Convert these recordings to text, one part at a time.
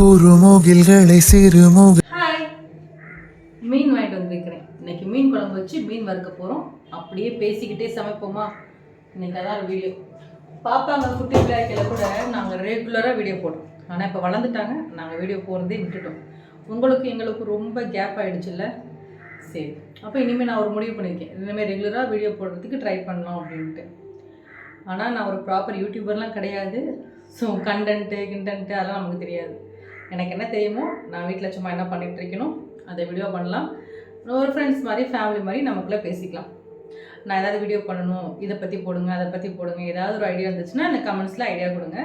குறுமுகில்களை சிறுமுக hi, மீன் வாங்கிட்டு வந்துருக்கிறேன். இன்னைக்கு மீன் குழம்பு வச்சு மீன் வறுக்க போகிறோம். அப்படியே பேசிக்கிட்டே சமைப்போமா? இன்னைக்கு அதான் வீடியோ. பாப்பாங்க குட்டி பிள்ளைகளை கூட நாங்கள் ரெகுலராக வீடியோ போடுறோம். ஆனால் இப்போ வளர்ந்துட்டாங்க, நாங்கள் வீடியோ போகிறதே விட்டுட்டோம். உங்களுக்கு எங்களுக்கு ரொம்ப கேப் ஆகிடுச்சுல்ல. சரி, அப்போ இனிமேல் நான் ஒரு முடிவு பண்ணியிருக்கேன். இனிமேல் ரெகுலராக வீடியோ போடுறதுக்கு ட்ரை பண்ணலாம் அப்படின்ட்டு. ஆனால் நான் ஒரு ப்ராப்பர் யூடியூபர்லாம் கிடையாது. ஸோ கண்டென்ட்டு அதெல்லாம் நமக்கு தெரியாது. எனக்கு என்ன தெரியுமோ நான் வீட்டில் சும்மா என்ன பண்ணிகிட்டு இருக்கணும் அதை வீடியோ பண்ணலாம். ஒரு ஃப்ரெண்ட்ஸ் மாதிரி ஃபேமிலி மாதிரி நமக்குள்ளே பேசிக்கலாம். நான் ஏதாவது வீடியோ பண்ணணும், இதை பற்றி போடுங்க, அதை பற்றி போடுங்க, ஏதாவது ஒரு ஐடியா இருந்துச்சுன்னா எனக்கு கமெண்ட்ஸில் ஐடியா கொடுங்க.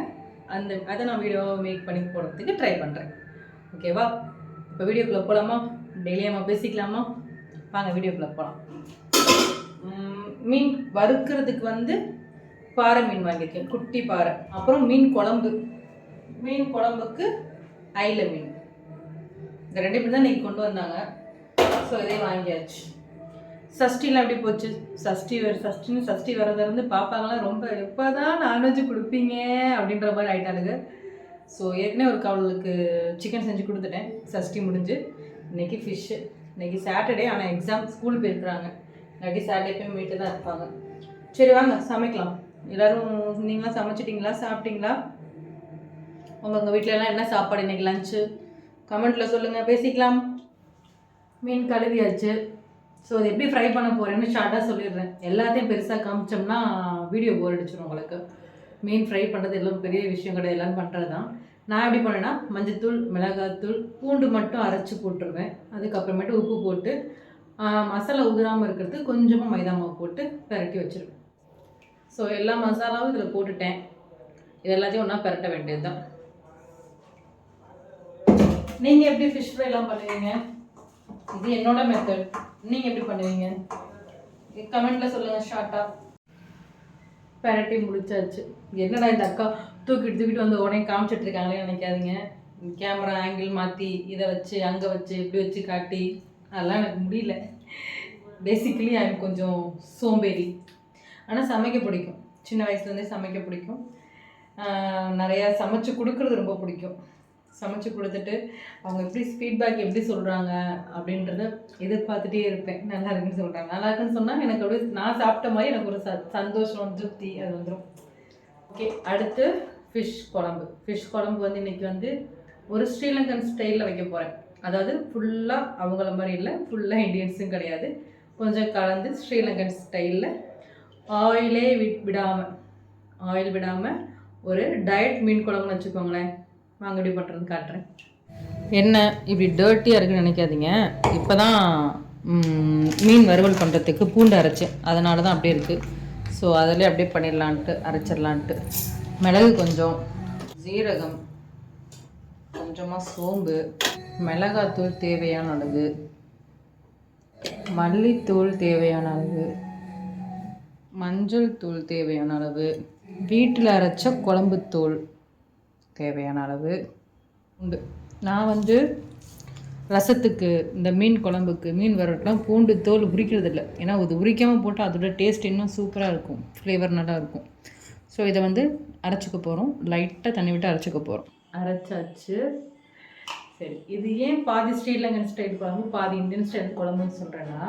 அதை நான் வீடியோ மேக் பண்ணி போடுறதுக்கு ட்ரை பண்ணுறேன். ஓகேவா? இப்போ வீடியோக்குள்ளே போகலாமா? டெய்லியும் நம்ம பேசிக்கலாமா? வாங்க வீடியோக்குள்ளே போகலாம். மீன் வறுக்கிறதுக்கு பாறை மீன் வாங்கியிருக்கேன், குட்டி பாறை. அப்புறம் மீன் குழம்புக்கு ஐல மீன். இந்த ரெண்டு மீன் தான் இன்றைக்கி கொண்டு வந்தாங்க. ஸோ இதே வாங்கியாச்சு. சஷ்டிலாம் எப்படி போச்சு? சஷ்டி வரதுலேருந்து பாப்பாங்களாம் ரொம்ப எப்போ தான் நான்வெஜ் கொடுப்பீங்க அப்படின்ற மாதிரி ஆகிட்டாளுங்க. ஸோ ஏற்கனவே ஒரு அவளுக்கு சிக்கன் செஞ்சு கொடுத்துட்டேன். சஷ்டி முடிஞ்சு இன்றைக்கி ஃபிஷ்ஷு. இன்றைக்கி சாட்டர்டே, ஆனால் எக்ஸாம் ஸ்கூல் போயிருக்குறாங்க. இல்லாட்டி சாட்டர்டே போய் மீட்டு தான் இருப்பாங்க. சரி வாங்க சமைக்கலாம். எல்லோரும் நீங்களாம் சமைச்சிட்டிங்களா? சாப்பிட்டீங்களா? உங்கள் வீட்டிலலாம் என்ன சாப்பாடு இன்றைக்கி லஞ்சு? கமெண்ட்டில் சொல்லுங்கள், பேசிக்கலாம். மீன் கழுவியாச்சு. ஸோ அது எப்படி ஃப்ரை பண்ண போகிறேன்னு ஷார்ட்டாக சொல்லிடுறேன். எல்லாத்தையும் பெருசாக காமிச்சோம்னா வீடியோ போர் அடிச்சிடும் உங்களுக்கு. மீன் ஃப்ரை பண்ணுறது எல்லாம் பெரிய விஷயம் கிடையாது, எல்லாம் பண்ணுறது தான். நான் எப்படி பண்ணேன்னா மஞ்சத்தூள், மிளகாத்தூள், பூண்டு மட்டும் அரைச்சி போட்டுருவேன். அதுக்கப்புறமேட்டு உப்பு போட்டு மசாலா உதிராமல் இருக்கிறதுக்கு கொஞ்சமாக மைதா மாவு போட்டு பெரட்டி வச்சுருவேன். ஸோ எல்லா மசாலாவும் இதில் போட்டுட்டேன். இது எல்லாத்தையும் ஒன்றா பெரட்ட வேண்டியது தான். நீங்கள் எப்படி ஃபிஷ் ஃப்ரைலாம் பண்ணுவீங்க? இது என்னோட மெத்தட். நீங்கள் எப்படி பண்ணுவீங்க? கமெண்ட்டில் சொல்லுங்கள் ஷார்ட்டாக. பெரட்டி முடிச்சாச்சு. என்னடா இந்த அக்கா தூக்கிட்டு வந்து உடனே காமிச்சிட்டு இருக்காங்களே நினைக்காதீங்க. கேமரா ஆங்கிள் மாற்றி இதை வச்சு அங்கே வச்சு இப்படி வச்சு காட்டி அதெல்லாம் எனக்கு முடியல. பேசிக்கலி எனக்கு கொஞ்சம் சோம்பேறி. ஆனால் சமைக்க பிடிக்கும். சின்ன வயசுலேருந்தே சமைக்க பிடிக்கும். நிறையா சமைச்சு கொடுக்குறது ரொம்ப பிடிக்கும். சமைச்சு கொடுத்துட்டு அவங்க எப்படி ஃபீட்பேக் எப்படி சொல்கிறாங்க அப்படின்றத எதிர்பார்த்துட்டே இருப்பேன். நல்லா இருக்குன்னு சொல்கிறாங்க, நல்லா இருக்குன்னு சொன்னால் எனக்கு அப்படியே நான் சாப்பிட்ட மாதிரி எனக்கு ஒரு சந்தோஷம், திருப்தி அது வந்துடும். ஓகே, அடுத்து ஃபிஷ் குழம்பு இன்றைக்கி ஒரு ஸ்ரீலங்கன் ஸ்டைலில் வைக்க போகிறேன். அதாவது ஃபுல்லாக அவங்கள மாதிரி இல்லை, ஃபுல்லாக இண்டியன்ஸும் கிடையாது, கொஞ்சம் கலந்து ஸ்ரீலங்கன் ஸ்டைலில் ஆயில் விடாமல் ஒரு டயட் மீன் குழம்புன்னு வச்சுக்கோங்களேன். வாங்க எப்படி பண்ணுறதுன்னு காட்டுறேன். என்ன இப்படி டர்ட்டியாக இருக்குன்னு நினைக்காதீங்க. இப்போ தான் மீன் வறுவல் பண்ணுறதுக்கு பூண்டு அரைச்சேன், அதனால தான் அப்படியே இருக்குது. ஸோ அதிலே அப்படியே அரைச்சிடலான்ட்டு மிளகு கொஞ்சம், ஜீரகம் கொஞ்சமாக, சோம்பு, மிளகாத்தூள் தேவையான அளவு, மல்லித்தூள் தேவையான அளவு, மஞ்சள் தூள் தேவையான அளவு, வீட்டில் அரைச்ச குழம்புத்தூள் தேவையான அளவு உண்டு. நான் ரசத்துக்கு, இந்த மீன் குழம்புக்கு, மீன் வறுவலுக்குலாம் பூண்டு தோல் உரிக்கிறதில்ல. ஏன்னா அது உரிக்காமல் போட்டால் அதோட டேஸ்ட் இன்னும் சூப்பராக இருக்கும், ஃப்ளேவர் நல்லா இருக்கும். ஸோ இதை அரைச்சிக்க போகிறோம். லைட்டாக தண்ணி விட்டு அரைச்சிக்க போகிறோம். அரைச்சாச்சு. சரி, இது ஏன் பாதி ஸ்ரீலங்கன் ஸ்டைல் குழம்பு பாதி இந்தியன் ஸ்டைல் குழம்புன்னு சொல்கிறேன்னா,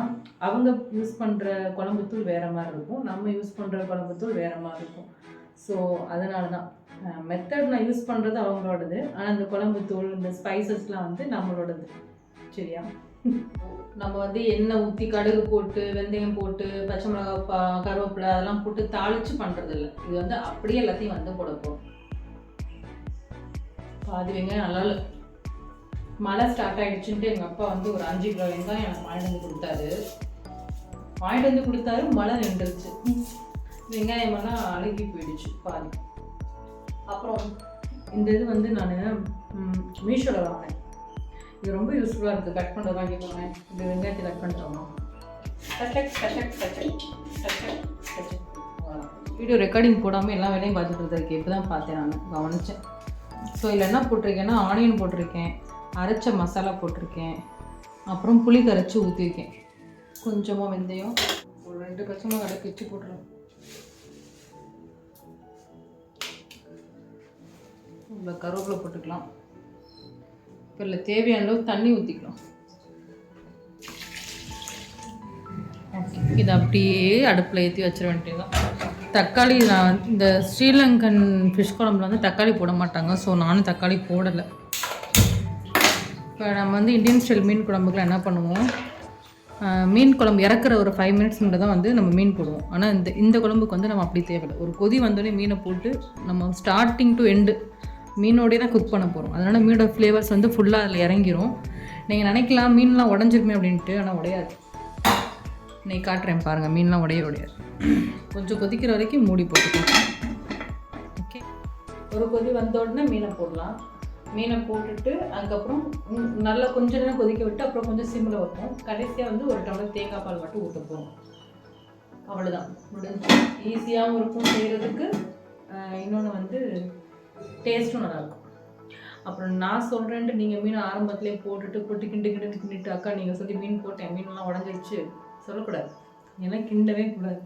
அவங்க யூஸ் பண்ணுற குழம்புத்தூள் வேறு மாதிரி இருக்கும், நம்ம யூஸ் பண்ணுற குழம்புத்தூள் வேறு மாதிரி இருக்கும். ஸோ அதனால தான் மெத்தட் நான் யூஸ் பண்ணுறது அவங்களோடது, ஆனால் இந்த குழம்புத்தூள், இந்த ஸ்பைசஸ்லாம் நம்மளோடது. சரியா? நம்ம எண்ணெய் ஊற்றி கடுகு போட்டு, வெந்தயம் போட்டு, பச்சை மிளகா, கருவேப்பிலை அதெல்லாம் போட்டு தாளித்து பண்ணுறதில்ல. இது அப்படியே எல்லாத்தையும் போட போகிறோம். பாதி வெங்காயம் நல்லா மழை ஸ்டார்ட் ஆகிடுச்சுன்ட்டு எங்கள் அப்பா ஒரு 5 கிலோ வெங்காயம் எனக்கு வாங்கிட்டு வந்து கொடுத்தாரு. மழை நின்றுச்சு, வெங்காயமெல்லாம் அழுகி போயிடுச்சு பாதி. அப்புறம் இந்த இது நான் மீஷோவில் வாங்கினேன். இது ரொம்ப யூஸ்ஃபுல்லாக இருக்குது. கட் பண்ணுறது வாங்கிக்கோங்க. இந்த வெங்காயத்தை கட் பண்ணிட்டோம்னா வீடியோ ரெக்கார்டிங் போடாமல் எல்லா வேலையும் பார்த்துட்டு இருக்கேன். இப்போ தான் பார்த்தேன், நான் கவனித்தேன். ஸோ இதில் என்ன போட்டிருக்கேன்னா, ஆனியன் போட்டிருக்கேன், அரைச்ச மசாலா போட்டிருக்கேன், அப்புறம் புளி கரைச்சி ஊற்றிருக்கேன், கொஞ்சமாக வெந்தயம், ஒரு 2 பச்சை மிளகாய் பிச்சு போட்டுருவேன். கருவேப்பிலை போட்டுக்கலாம். இப்போ இல்லை தேவையான அளவு தண்ணி ஊற்றிக்கலாம். ஓகே, இதை அப்படியே அடுப்பில் ஏற்றி வச்சிட வேண்டியதுதான். தக்காளி நான் இந்த ஸ்ரீலங்கன் ஃபிஷ் குழம்புல வந்து தக்காளி போட மாட்டாங்க. ஸோ நானும் தக்காளி போடலை. இப்போ நம்ம வந்து இந்தியன் ஸ்டைல் மீன் குழம்புக்குலாம் என்ன பண்ணுவோம், மீன் குழம்பு இறக்குற ஒரு 5 மினிட்ஸ் முன்னாடி தான் வந்து நம்ம மீன் போடுவோம். ஆனால் இந்த குழம்புக்கு வந்து நம்ம அப்படி தேவையில்லை. ஒரு கொதி வந்தோடனே மீனை போட்டு நம்ம ஸ்டார்டிங் டு எண்டு மீனோடய தான் குக் பண்ண போகிறோம். அதனால் மீனோட ஃப்ளேவர்ஸ் வந்து ஃபுல்லாக அதில் இறங்கிரும். நீங்கள் நினைக்கலாம் மீன்லாம் உடஞ்சிருமே அப்படின்ட்டு, ஆனால் உடையாது. இன்னைக்கு காட்டுறேன் பாருங்கள், மீன்லாம் உடையாது. கொஞ்சம் கொதிக்கிற வரைக்கும் மூடி போட்டுக்கலாம். ஓகே, ஒரு கொதி வந்த உடனே மீனை போடலாம். மீனை போட்டுட்டு அதுக்கப்புறம் நல்லா கொஞ்சம் நேரம் கொதிக்க விட்டு அப்புறம் கொஞ்சம் சிம்மில் வைப்போம். கடைசியாக வந்து ஒரு டம்ளர் தேங்காய் பால் மட்டும் ஊற்ற போகிறோம். அவ்வளோதான், முடிஞ்சு. ஈஸியாகவும் இருக்கும் செய்கிறதுக்கு, இன்னொன்று வந்து டேஸ்ட்டும் நல்லாயிருக்கும். அப்புறம் நான் சொல்கிறேன்ட்டு நீங்கள் மீனை ஆரம்பத்துலேயே போட்டுட்டு போட்டு கிண்டிட்டு அக்கா நீங்கள் சொல்லி மீன் போட்டேன் மீன்லாம் உடஞ்சிருச்சு சொல்லக்கூடாது. ஏன்னா கிண்டவே கூடாது.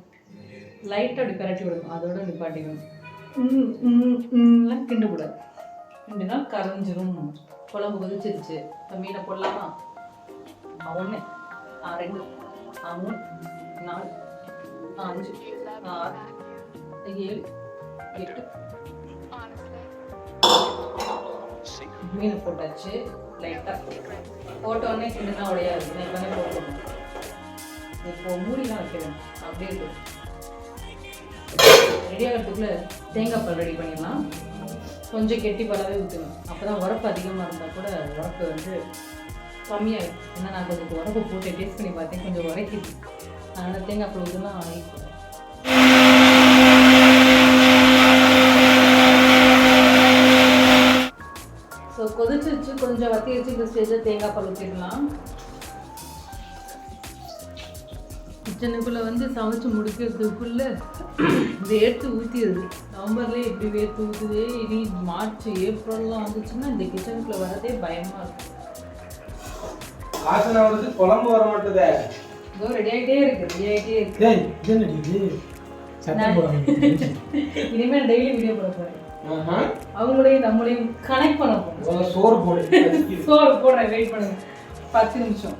லைட்டாக அப்படி பரட்டி விடணும், அதோட நிப்பாட்டிக்கணும். கிண்டக்கூடாது. கிண்டுனா கரைஞ்சிரும். குழம்பு கொதிச்சிருச்சு. இப்போ மீனை போடலாமா? 1 2 3 4 5 6 7 8 மீனை போட்டாச்சு. லைட்டாக போட்டோடனே கிண்டுனா உடையாது. எப்பவுமே போட்டோம். இப்போ மூடிலாம் வைக்கிறேன். அப்படியே இருக்கும். ரெடி ஆகிறதுக்குள்ளே தேங்காய் பால் ரெடி பண்ணிடலாம். கொஞ்சம் கெட்டி பாலாகவே ஊற்றணும். அப்போ தான் உரப்பு அதிகமாக இருந்தால் கூட உரப்பு வந்து கம்மியாகும். ஏன்னா நான் கொஞ்சம் உரப்பு போட்டு டேஸ்ட் பண்ணி பார்த்தேன், கொஞ்சம் உரைக்கிது. அதனால் தேங்காய் பால் ஊற்றலாம் ஆகிக்கும். ஸோ கொதிச்சிருச்சு, கொஞ்சம் வத்தி வச்சு இந்த ஸ்டேஜில் தேங்காய் பால் ஊற்றிடலாம். கிச்சனுக்குள்ளே வந்து சமைச்சு முடிக்கிறதுக்குள்ளே வேர்த்து ஊற்றிடுது. நவம்பர்லேயே இப்படி வேர்த்து ஊற்றுதே. இனி மார்ச் ஏப்ரல்லாம் வந்துச்சுன்னா இந்த கிச்சனுக்குள்ளே வரதே பயமாக இருக்கும். வாசனை வருது, குழம்பு வர மாட்டேதே. இதோ ரெடி ஆகிட்டே இருக்கு. இனிமேல் டெய்லி வீடியோ போட போகிறேன். அவங்களையும் நம்மளையும் கனெக்ட் பண்ண போகிறோம். சோறு போடுறேன், வெயிட் பண்ணுங்க 10 நிமிஷம்.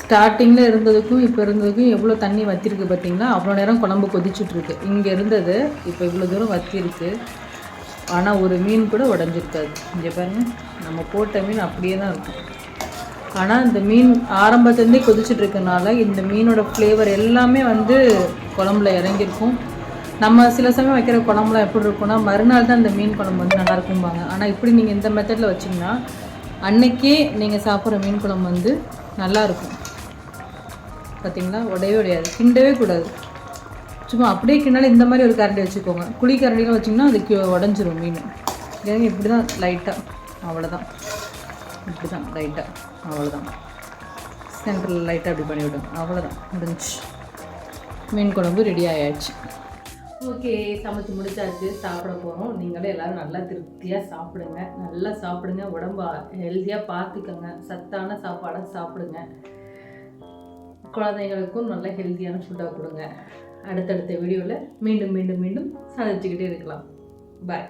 ஸ்டார்டிங்கில் இருந்ததுக்கும் இப்போ இருந்ததுக்கும் எவ்வளோ தண்ணி வற்றிருக்கு பார்த்தீங்களா? அவ்வளோ நேரம் குழம்பு கொதிச்சுட்ருக்கு. இங்கே இருந்தது இப்போ இவ்வளோ தூரம் வற்றிருக்கு. ஆனால் ஒரு மீன் கூட உடஞ்சிருக்காது. இங்கே பாருங்கள், நம்ம போட்ட மீன் அப்படியே தான் இருக்கும். ஆனால் இந்த மீன் ஆரம்பத்துலேருந்தே கொதிச்சுட்ருக்கனால இந்த மீனோட ஃப்ளேவர் எல்லாமே வந்து குழம்புல இறங்கியிருக்கும். நம்ம சில சமயம் வைக்கிற குழம்புலாம் எப்படி இருக்குன்னா மறுநாள் தான் இந்த மீன் குழம்பு வந்து நல்லா இருக்கும்பாங்க. ஆனால் இப்படி நீங்கள் இந்த மெத்தடில் வச்சிங்கன்னா அன்னைக்கே நீங்கள் சாப்பிட்ற மீன் குழம்பு வந்து நல்லாயிருக்கும். பார்த்தீங்களா? உடையாது, கிண்டவே கூடாது. சும்மா அப்படியே கிண்டாலும் இந்த மாதிரி ஒரு கரண்டி வச்சுக்கோங்க. குழி கரண்டிலாம் வச்சிங்கன்னா அதுக்கு உடஞ்சிரும் மீன். ஏங்க இப்படி தான் லைட்டாக, அவ்வளோதான். இப்படி தான் லைட்டாக, அவ்வளோதான். சென்டரில் லைட்டாக அப்படி பண்ணிவிடுங்க, அவ்வளோதான், முடிஞ்சு. மீன் குழம்பு ரெடி ஆயாச்சு. ஓகே, சமைச்சு முடிச்சாச்சு, சாப்பிட போகிறோம். நீங்களும் எல்லோரும் நல்லா திருப்தியாக சாப்பிடுங்க. நல்லா சாப்பிடுங்க, உடம்பு ஹெல்த்தியாக பார்த்துக்கோங்க. சத்தான சாப்பாடாக சாப்பிடுங்க. குழந்தைங்களுக்கும் நல்ல ஹெல்த்தியான ஃபுட்டாக கொடுங்க. அடுத்தடுத்த வீடியோவில் மீண்டும் மீண்டும் மீண்டும் சந்திச்சுக்கிட்டே இருக்கலாம். பாய்.